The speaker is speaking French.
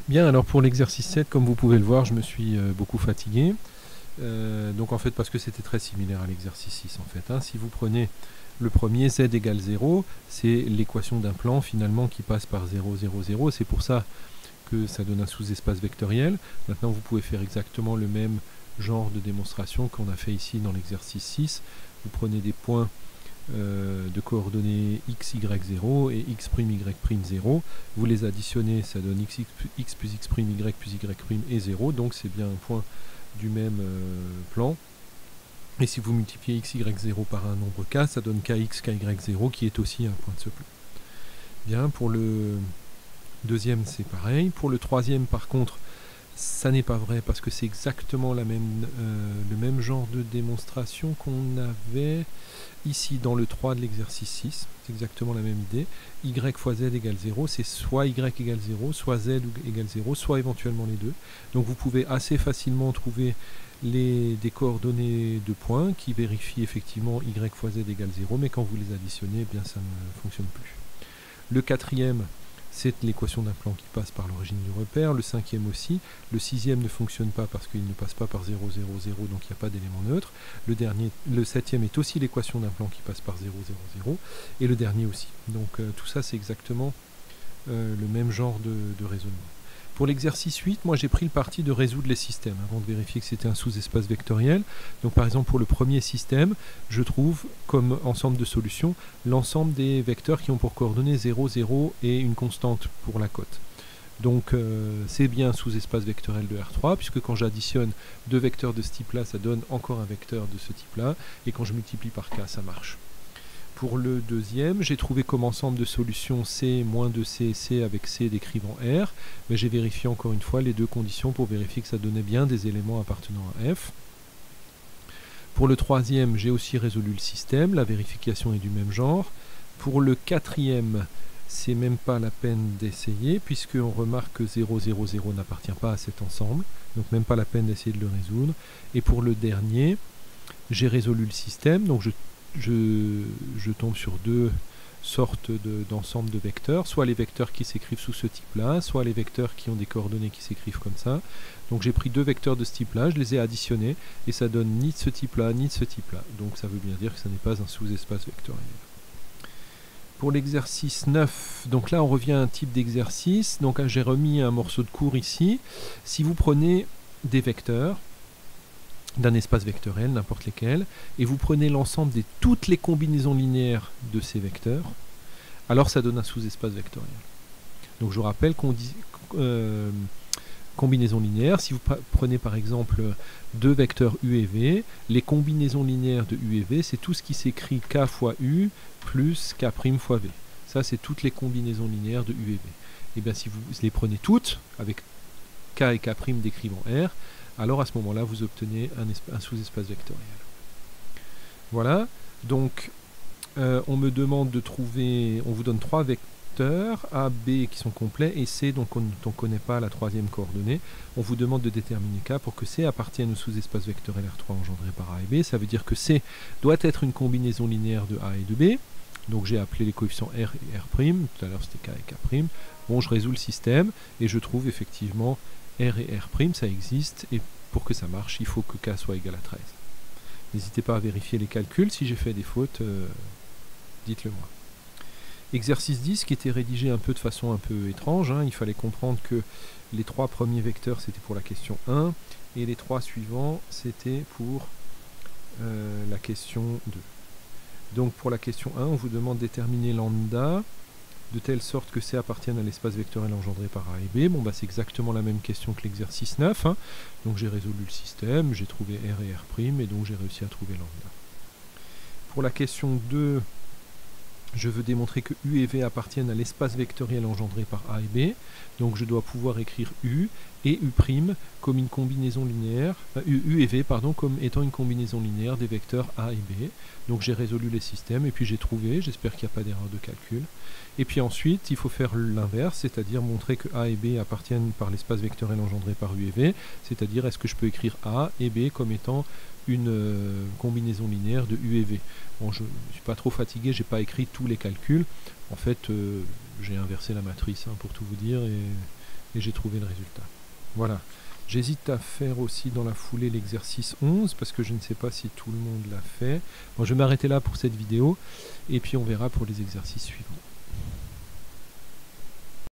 Bien, alors pour l'exercice 7, comme vous pouvez le voir, je me suis beaucoup fatigué. Donc en fait, parce que c'était très similaire à l'exercice 6 en fait. Si vous prenez le premier, z égale 0, c'est l'équation d'un plan finalement qui passe par 0, 0, 0. C'est pour ça que ça donne un sous-espace vectoriel. Maintenant, vous pouvez faire exactement le même genre de démonstration qu'on a fait ici dans l'exercice 6. Vous prenez des points de coordonnées x, y, 0 et x', y', 0. Vous les additionnez, ça donne x plus x', y plus y' et 0. Donc c'est bien un point du même plan. Et si vous multipliez x, y, 0 par un nombre k, ça donne kx, ky, 0 qui est aussi un point de ce plan. Bien, pour le deuxième, c'est pareil. Pour le troisième, par contre, ça n'est pas vrai parce que c'est exactement le même genre de démonstration qu'on avait ici dans le 3 de l'exercice 6. C'est exactement la même idée. Y fois z égale 0, c'est soit y égale 0, soit z égale 0, soit éventuellement les deux. Donc vous pouvez assez facilement trouver des coordonnées de points qui vérifient effectivement y fois z égale 0, mais quand vous les additionnez, eh bien ça ne fonctionne plus. Le quatrième, c'est l'équation d'un plan qui passe par l'origine du repère. Le cinquième aussi. Le sixième ne fonctionne pas parce qu'il ne passe pas par 0, 0, 0, donc il n'y a pas d'élément neutre. Le septième est aussi l'équation d'un plan qui passe par 0, 0, 0. Et le dernier aussi. Donc tout ça, c'est exactement le même genre de raisonnement. Pour l'exercice 8, moi j'ai pris le parti de résoudre les systèmes avant de vérifier que c'était un sous-espace vectoriel. Donc par exemple pour le premier système, je trouve comme ensemble de solutions l'ensemble des vecteurs qui ont pour coordonnées 0, 0 et une constante pour la cote. Donc c'est bien un sous-espace vectoriel de R3, puisque quand j'additionne deux vecteurs de ce type-là, ça donne encore un vecteur de ce type-là, et quand je multiplie par K, ça marche. Pour le deuxième, j'ai trouvé comme ensemble de solutions C moins 2C, C avec C décrivant R, mais j'ai vérifié encore une fois les deux conditions pour vérifier que ça donnait bien des éléments appartenant à F. Pour le troisième, j'ai aussi résolu le système, la vérification est du même genre. Pour le quatrième, c'est même pas la peine d'essayer, puisqu'on remarque que 0, 0, 0 n'appartient pas à cet ensemble, donc même pas la peine d'essayer de le résoudre. Et pour le dernier, j'ai résolu le système, donc je tombe sur deux sortes d'ensembles de vecteurs, soit les vecteurs qui s'écrivent sous ce type-là, soit les vecteurs qui ont des coordonnées qui s'écrivent comme ça. Donc j'ai pris deux vecteurs de ce type-là, je les ai additionnés, et ça donne ni de ce type-là, ni de ce type-là. Donc ça veut bien dire que ça n'est pas un sous-espace vectoriel. Pour l'exercice 9, donc là on revient à un type d'exercice, donc j'ai remis un morceau de cours ici. Si vous prenez des vecteurs, d'un espace vectoriel, n'importe lesquels, et vous prenez l'ensemble de toutes les combinaisons linéaires de ces vecteurs, alors ça donne un sous-espace vectoriel. Donc je vous rappelle qu'on dit combinaison linéaire, si vous prenez par exemple deux vecteurs U et V, les combinaisons linéaires de U et V, c'est tout ce qui s'écrit K fois U plus K' fois V. Ça, c'est toutes les combinaisons linéaires de U et V. Et bien si vous les prenez toutes, avec K et K' décrivant R, alors à ce moment-là, vous obtenez un sous-espace vectoriel. Voilà, donc on me demande de trouver, on vous donne trois vecteurs, A, B qui sont complets, et C dont on ne connaît pas la troisième coordonnée. On vous demande de déterminer K pour que C appartienne au sous-espace vectoriel R3 engendré par A et B. Ça veut dire que C doit être une combinaison linéaire de A et de B. Donc j'ai appelé les coefficients R et R', tout à l'heure c'était K et K'. Bon, je résous le système, et je trouve effectivement R et R', ça existe, et pour que ça marche, il faut que K soit égal à 13. N'hésitez pas à vérifier les calculs, si j'ai fait des fautes, dites-le moi. Exercice 10, qui était rédigé un peu de façon un peu étrange, il fallait comprendre que les trois premiers vecteurs c'était pour la question 1, et les trois suivants c'était pour la question 2. Donc pour la question 1, on vous demande de déterminer lambda, de telle sorte que C appartienne à l'espace vectoriel engendré par A et B. Bon, c'est exactement la même question que l'exercice 9. Donc j'ai résolu le système, j'ai trouvé R et R', et donc j'ai réussi à trouver lambda. Pour la question 2, je veux démontrer que U et V appartiennent à l'espace vectoriel engendré par A et B. Donc je dois pouvoir écrire U et U' comme une combinaison linéaire, U et V comme étant une combinaison linéaire des vecteurs A et B. Donc j'ai résolu les systèmes et puis j'ai trouvé, j'espère qu'il n'y a pas d'erreur de calcul. Et puis ensuite, il faut faire l'inverse, c'est-à-dire montrer que A et B appartiennent par l'espace vectoriel engendré par U et V, c'est-à-dire est-ce que je peux écrire A et B comme étant une combinaison linéaire de U et V. Bon, je ne suis pas trop fatigué, j'ai pas écrit tous les calculs. En fait, j'ai inversé la matrice pour tout vous dire, et et j'ai trouvé le résultat. Voilà. J'hésite à faire aussi dans la foulée l'exercice 11 parce que je ne sais pas si tout le monde l'a fait. Bon, je vais m'arrêter là pour cette vidéo et puis on verra pour les exercices suivants.